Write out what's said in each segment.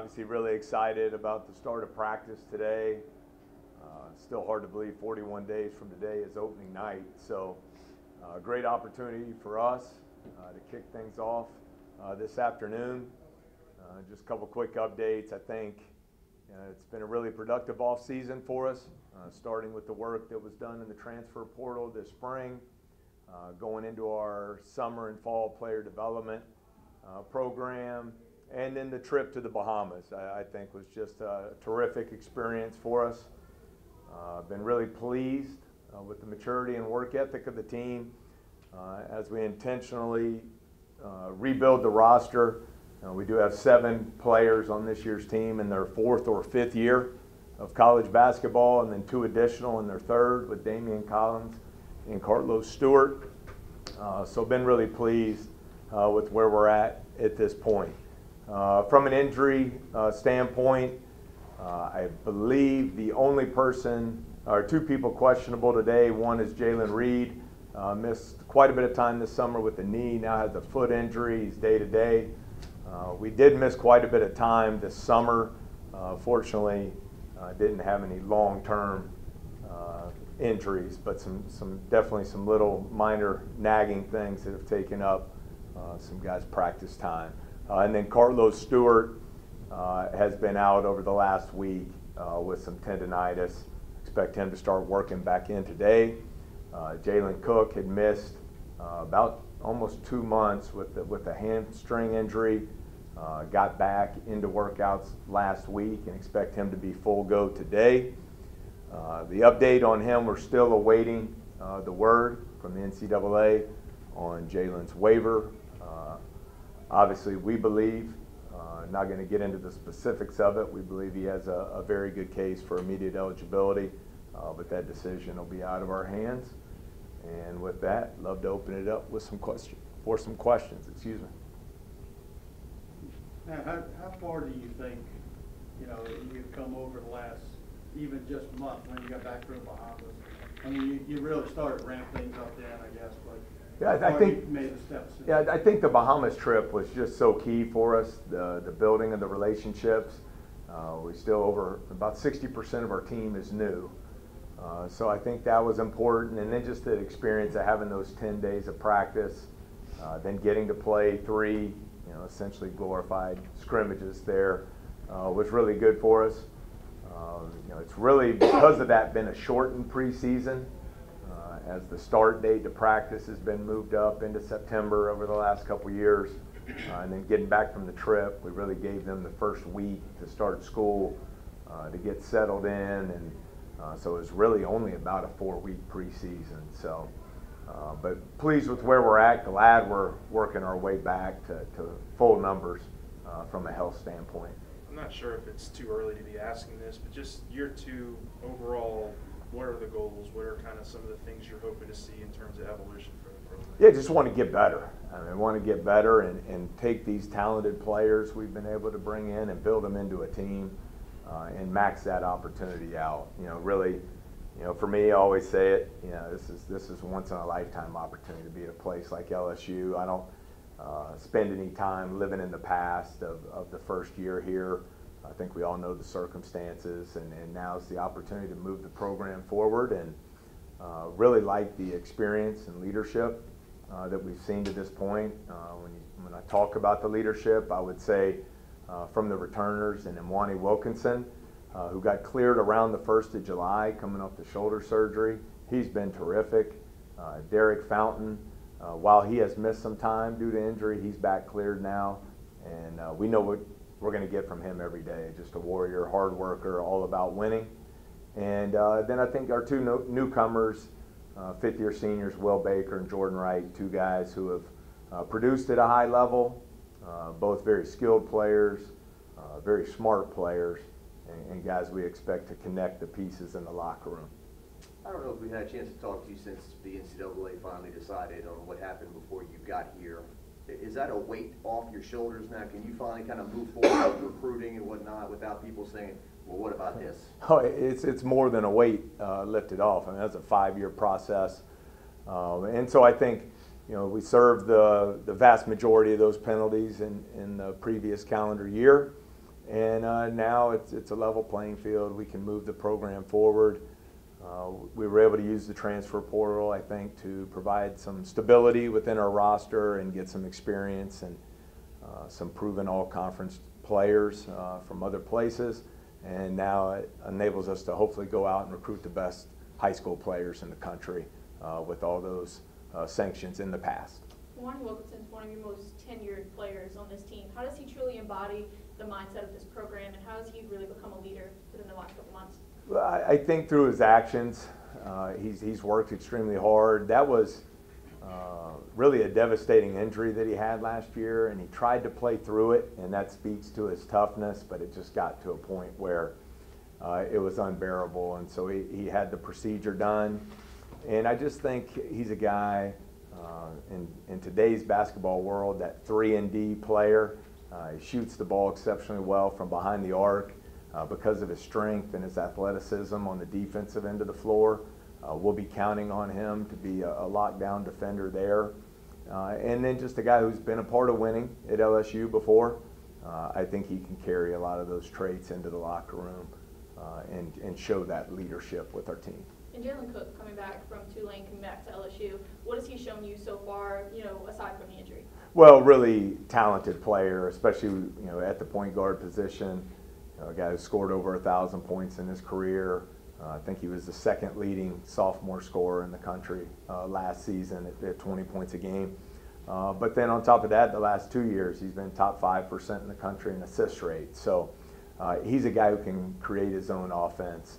Obviously really excited about the start of practice today. Still hard to believe 41 days from today is opening night. So great opportunity for us to kick things off this afternoon. Just a couple quick updates. I think it's been a really productive off season for us, starting with the work that was done in the transfer portal this spring, going into our summer and fall player development program, and then the trip to the Bahamas. I think was just a terrific experience for us. Been really pleased with the maturity and work ethic of the team as we intentionally rebuild the roster. We do have 7 players on this year's team in their 4th or 5th year of college basketball, and then 2 additional in their 3rd with Damien Collins and Carlos Stewart. So been really pleased with where we're at this point. From an injury standpoint, I believe the only person, or 2 people questionable today. One is Jalen Reed, missed quite a bit of time this summer with the knee, now has a foot injury, he's day-to-day. We did miss quite a bit of time this summer. Fortunately, didn't have any long-term injuries, but definitely some little minor nagging things that have taken up some guys' practice time. And then Carlos Stewart has been out over the last week with some tendonitis. Expect him to start working back in today. Jalen Cook had missed about almost 2 months with a hamstring injury. Got back into workouts last week and expect him to be full go today. The update on him, we're still awaiting the word from the NCAA on Jalen's waiver. Obviously, we believe, not going to get into the specifics of it, we believe he has a very good case for immediate eligibility, but that decision will be out of our hands. And with that, love to open it up with some questions. Excuse me. Now, how far do you think, you've come over the last, even just month when you got back from the Bahamas? I mean, you really started to ramp things up then, I guess, but yeah, I think you made the steps. Yeah, I think the Bahamas trip was just so key for us, the building of the relationships. We still over about 60% of our team is new. So I think that was important, and then just the experience of having those 10 days of practice, then getting to play 3, essentially glorified scrimmages there, was really good for us. It's really, because of that, been a shortened preseason, as the start date to practice has been moved up into September over the last couple years. And then getting back from the trip, we really gave them the first week to start school, to get settled in, and so it was really only about a 4-week preseason. So, but pleased with where we're at, glad we're working our way back to full numbers from a health standpoint. I'm not sure if it's too early to be asking this, but just year 2 overall, what are the goals? What are kind of some of the things you're hoping to see in terms of evolution for the program? Yeah, just want to get better. I want to get better and take these talented players we've been able to bring in and build them into a team and max that opportunity out. Really, for me, I always say it, this is a once in a lifetime opportunity to be at a place like LSU. I don't spend any time living in the past of the first year here. I think we all know the circumstances, and now is the opportunity to move the program forward, and really like the experience and leadership that we've seen to this point. When I talk about the leadership, I would say from the returners and Imwani Wilkinson, who got cleared around the 1st of July coming off the shoulder surgery. He's been terrific. Derek Fountain, while he has missed some time due to injury, he's back cleared now, and we know what we're going to get from him every day. Just a warrior, hard worker, all about winning. And then I think our 2 newcomers, 5th-year seniors, Will Baker and Jordan Wright, 2 guys who have produced at a high level, both very skilled players, very smart players, and guys we expect to connect the pieces in the locker room. I don't know if we've had a chance to talk to you since the NCAA finally decided on what happened before you got here. Is that a weight off your shoulders now? Can you finally kind of move forward with recruiting and whatnot without people saying, well, what about this? Oh, it's more than a weight lifted off. I mean, that's a 5-year process. And so I think, we served the vast majority of those penalties in the previous calendar year. And now it's a level playing field. We can move the program forward. We were able to use the transfer portal, I think, to provide some stability within our roster and get some experience and some proven all-conference players from other places. And now it enables us to hopefully go out and recruit the best high school players in the country with all those sanctions in the past. Juwan Wilkinson's one of your most tenured players on this team. How does he truly embody the mindset of this program, and how has he really become a leader within the last couple months? Well, I think through his actions, he's worked extremely hard. That was really a devastating injury that he had last year, and he tried to play through it, and that speaks to his toughness, but it just got to a point where it was unbearable, and so he had the procedure done. And I just think he's a guy in today's basketball world, that 3-and-D player. He shoots the ball exceptionally well from behind the arc because of his strength and his athleticism on the defensive end of the floor. We'll be counting on him to be a lockdown defender there. And then just a guy who's been a part of winning at LSU before. I think he can carry a lot of those traits into the locker room and show that leadership with our team. And Jalen Cook coming back from Tulane, coming back to LSU, what has he shown you so far, aside from the injury? Well, really talented player, especially at the point guard position. A guy who scored over 1,000 points in his career. I think he was the second leading sophomore scorer in the country last season at 20 points a game. But then on top of that, the last 2 years, he's been top 5% in the country in assist rate. So he's a guy who can create his own offense,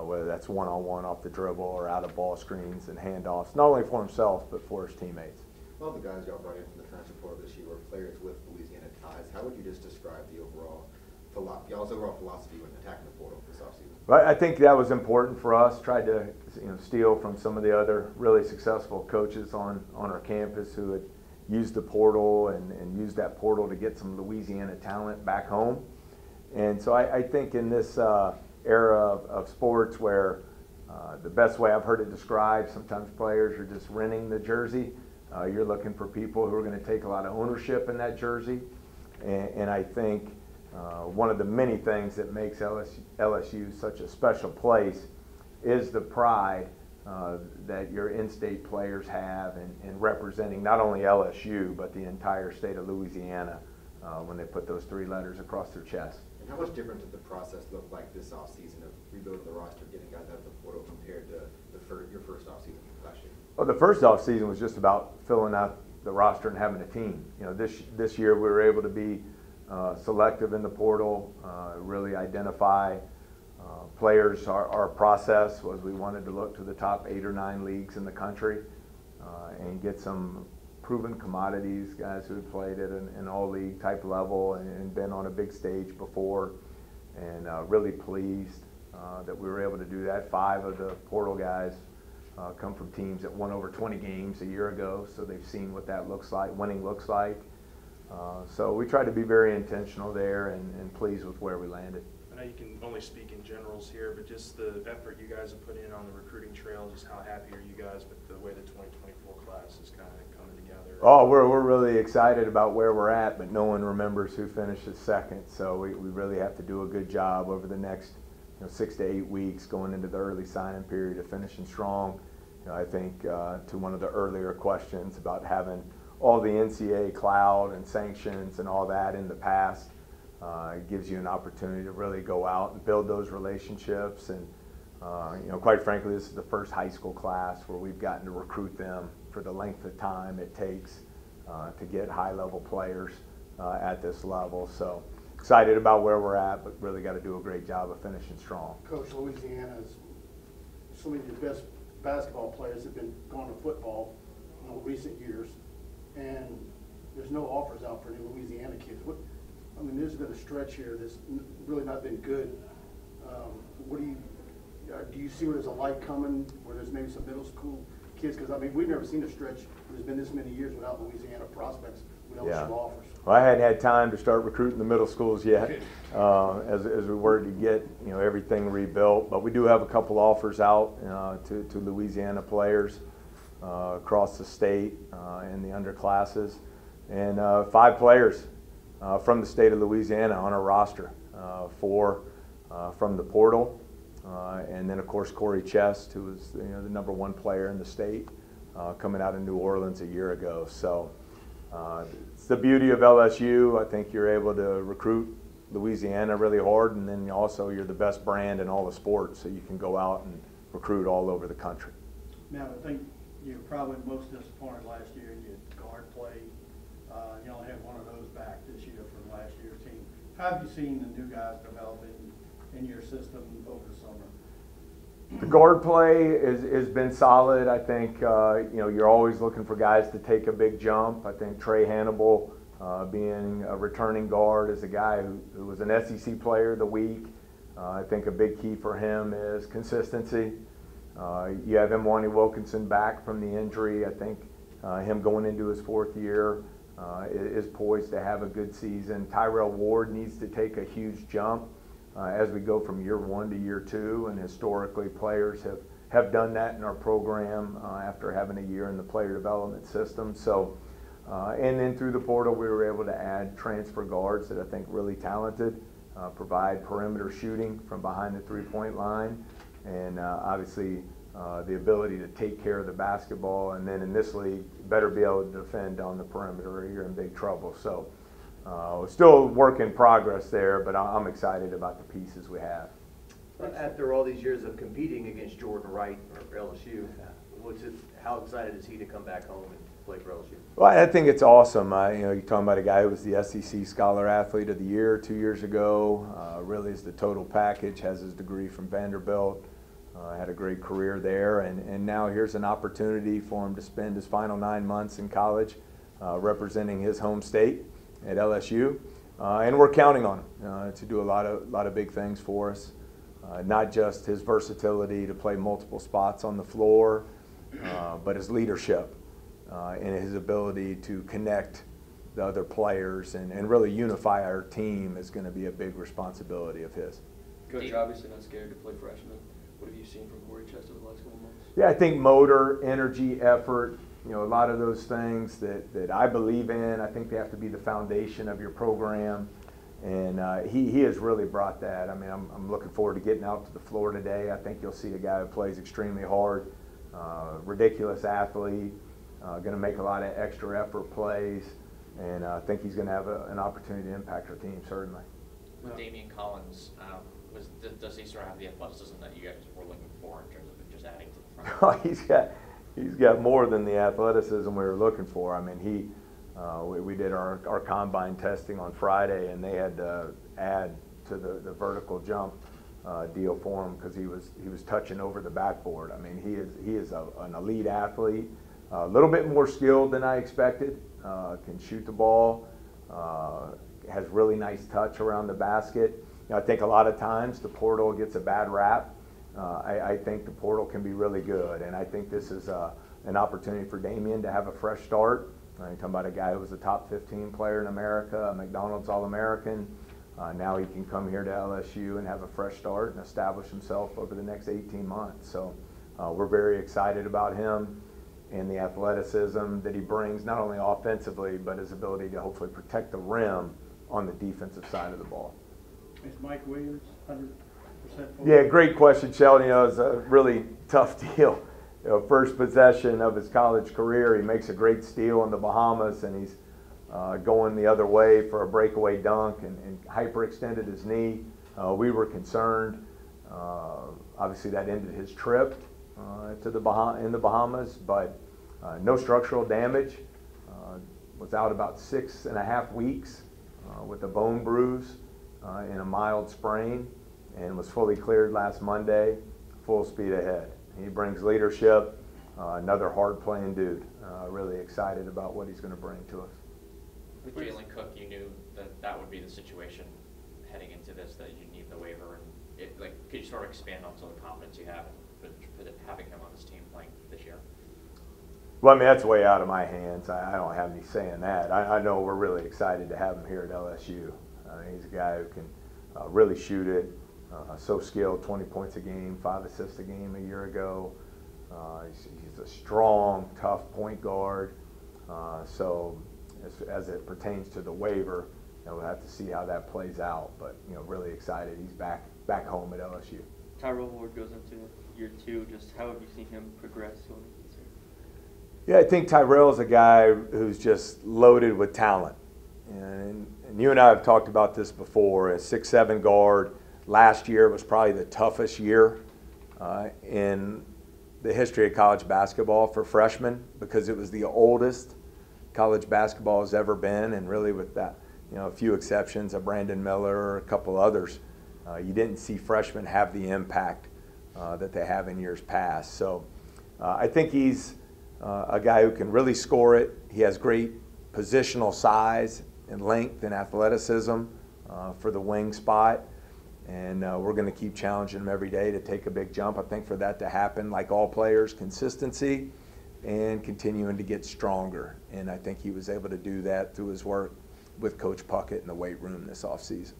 whether that's one-on-one off the dribble or out of ball screens and handoffs, not only for himself, but for his teammates. A lot of the guys y'all brought in from the transfer portal this year were players with Louisiana ties. How would you just describe the y'all's overall philosophy when attacking the portal this offseason? Well, I think that was important for us. Tried to steal from some of the other really successful coaches on our campus who had used the portal and used that portal to get some Louisiana talent back home. And so I think in this era of sports where the best way I've heard it described, sometimes players are just renting the jersey. You're looking for people who are going to take a lot of ownership in that jersey. And I think one of the many things that makes LSU such a special place is the pride that your in-state players have in representing not only LSU, but the entire state of Louisiana when they put those 3 letters across their chest. And how much different did the process look like this offseason of rebuilding the roster, getting guys out of the portal compared to your first offseason last year? Well, the first offseason was just about filling out the roster and having a team. This year we were able to be selective in the portal, really identify players. Our process was we wanted to look to the top 8 or 9 leagues in the country and get some proven commodities, guys who had played at an all-league type level and been on a big stage before, and really pleased that we were able to do that. 5 of the portal guys come from teams that won over 20 games a year ago, so they've seen what that looks like, winning looks like. So we tried to be very intentional there and pleased with where we landed. I know you can only speak in generals here, but just the effort you guys have put in on the recruiting trail, just how happy are you guys with the way the 2024 class is kind of coming together? Oh, we're really excited about where we're at, but no one remembers who finishes second. So we really have to do a good job over the next 6 to 8 weeks going into the early signing period of finishing strong. I think to one of the earlier questions about having all the NCAA cloud and sanctions and all that in the past, it gives you an opportunity to really go out and build those relationships. And quite frankly, this is the first high school class where we've gotten to recruit them for the length of time it takes to get high-level players at this level. So excited about where we're at, but really got to do a great job of finishing strong. Coach, Louisiana's some of your best basketball players have been going to football in recent years, and there's no offers out for any Louisiana kids. There's been a stretch here that's really not been good. Do you see where there's a light coming, where there's maybe some middle school kids? Because we've never seen a stretch where there's been this many years without Louisiana prospects with LSU offers. Well, I hadn't had time to start recruiting the middle schools yet, as we were to get everything rebuilt. But we do have a couple offers out to Louisiana players across the state in the underclasses, and 5 players from the state of Louisiana on our roster, 4 from the portal, and then of course Corey Chest, who was the #1 player in the state, coming out of New Orleans a year ago. So it's the beauty of LSU. I think you're able to recruit Louisiana really hard, and then also you're the best brand in all the sports, so you can go out and recruit all over the country. Now, I think you were probably most disappointed last year in your guard play. You only had one of those back this year from last year's team. How have you seen the new guys develop in your system over the summer? The guard play has been solid. I think you're always looking for guys to take a big jump. I think Trey Hannibal, being a returning guard, is a guy who was an SEC player of the week. I think a big key for him is consistency. You have Imwani Wilkinson back from the injury. I think him going into his 4th year is poised to have a good season. Tyrell Ward needs to take a huge jump as we go from year 1 to year 2, and historically players have done that in our program after having a year in the player development system. So, and then through the portal we were able to add transfer guards that I think really talented, provide perimeter shooting from behind the 3-point line, and obviously the ability to take care of the basketball, and then in this league, better be able to defend on the perimeter or you're in big trouble. So still work in progress there, but I'm excited about the pieces we have. After all these years of competing against Jordan Wright or LSU, how excited is he to come back home and play for LSU? Well, I think it's awesome. You're talking about a guy who was the SEC Scholar Athlete of the Year 2 years ago. Really is the total package, has his degree from Vanderbilt. Had a great career there, and now here's an opportunity for him to spend his final 9 months in college representing his home state at LSU, and we're counting on him to do a lot of big things for us. Not just his versatility to play multiple spots on the floor, but his leadership and his ability to connect the other players and really unify our team is going to be a big responsibility of his. Coach, obviously not scared to play freshman. What have you seen from Corey Chest over the last couple months? Yeah, I think motor, energy, effort, a lot of those things that I believe in. I think they have to be the foundation of your program, and he has really brought that. I mean, I'm looking forward to getting out to the floor today. I think you'll see a guy who plays extremely hard, ridiculous athlete, going to make a lot of extra effort plays, and I think he's going to have an opportunity to impact our team, certainly. With Damien Collins, does he sort of have the athleticism that you guys were looking for in terms of just adding to the front? He's got more than the athleticism we were looking for. I mean, we did our combine testing on Friday, and they had to add to the vertical jump deal for him because he was touching over the backboard. I mean, he is an elite athlete, a little bit more skilled than I expected. Can shoot the ball, has really nice touch around the basket. I think a lot of times the portal gets a bad rap. I think the portal can be really good, and I think this is an opportunity for Damien to have a fresh start. You're talking about a guy who was a top 15 player in America, a McDonald's All-American. Now he can come here to LSU and have a fresh start and establish himself over the next 18 months. So we're very excited about him and the athleticism that he brings, not only offensively, but his ability to hopefully protect the rim on the defensive side of the ball. Is Mike Williams 100% full? Yeah, great question, Sheldon. It's a really tough deal. First possession of his college career, he makes a great steal in the Bahamas, and he's going the other way for a breakaway dunk and hyperextended his knee. We were concerned. Obviously, that ended his trip to in the Bahamas, but no structural damage. Was out about 6.5 weeks with a bone bruise and a mild sprain, and was fully cleared last Monday, full speed ahead. He brings leadership, another hard-playing dude. Really excited about what he's going to bring to us. With Jalen Cook, you knew that would be the situation heading into this, that you need the waiver. And could you sort of expand on some of the confidence you have in having him on this team playing this year? Well, I mean, that's way out of my hands. I don't have any say in that. I know we're really excited to have him here at LSU. He's a guy who can really shoot it, so skilled, 20 points a game, 5 assists a game a year ago. He's a strong, tough point guard. So as it pertains to the waiver, we'll have to see how that plays out. But really excited. He's back home at LSU. Tyrell Ward goes into year 2. Just how have you seen him progress going into this year? Yeah, I think Tyrell's a guy who's just loaded with talent. And you and I have talked about this before. A 6'7" guard last year was probably the toughest year in the history of college basketball for freshmen, because it was the oldest college basketball has ever been, and really with that, a few exceptions of Brandon Miller or a couple others, you didn't see freshmen have the impact that they have in years past. So I think he's a guy who can really score it. He has great positional size and length and athleticism for the wing spot. And we're going to keep challenging him every day to take a big jump. I think for that to happen, like all players, consistency and continuing to get stronger. And I think he was able to do that through his work with Coach Puckett in the weight room this offseason.